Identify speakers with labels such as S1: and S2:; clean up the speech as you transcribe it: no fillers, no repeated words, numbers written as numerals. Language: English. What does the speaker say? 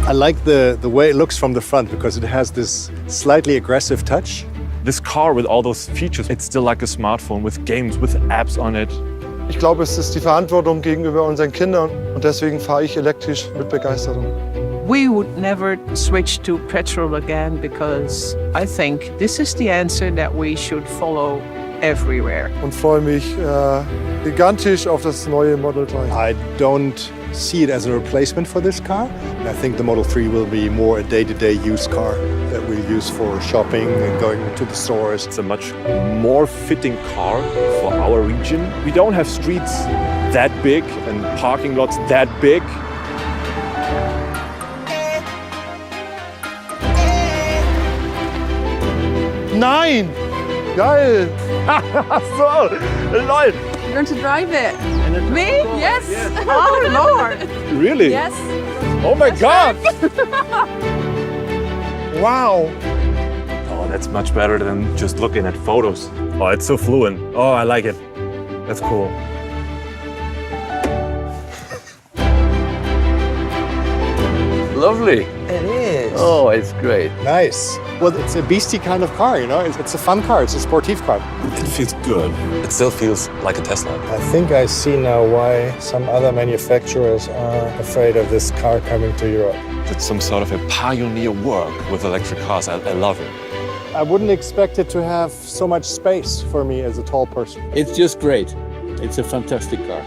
S1: I like the way it looks from the front because it has this slightly aggressive touch.
S2: This car with all those features, it's still like a smartphone with games, with apps on it.
S3: Ich glaube, es ist die Verantwortung gegenüber unseren Kindern und deswegen fahre ich elektrisch mit Begeisterung.
S4: We would never switch to petrol again because I think this is the answer that we should follow everywhere.
S3: Und freue mich gigantisch auf das neue Model 3.
S1: I don't see it as a replacement for this car. I think the Model 3 will be more a day-to-day use car that we'll use for shopping and going to the stores.
S2: It's a much more fitting car for our region. We don't have streets that big and parking lots that big.
S3: Nein! Geil!
S2: So, lol.
S5: You're going to drive it. Me? Yes.
S4: Oh, Lord!
S2: Really?
S5: Yes.
S2: Oh my God!
S3: Wow!
S2: Oh, that's much better than just looking at photos. Oh, it's so fluent. Oh, I like it. That's cool.
S6: Lovely.
S4: It is.
S6: Oh, it's great.
S1: Nice. Well, it's a beastie kind of car, you know? It's a fun car. It's a sportive car.
S7: It feels good. It still feels like a Tesla.
S1: I think I see now why some other manufacturers are afraid of this car coming to Europe.
S7: It's some sort of a pioneer work with electric cars. I love it.
S1: I wouldn't expect it to have so much space for me as a tall person.
S6: It's just great. It's a fantastic car.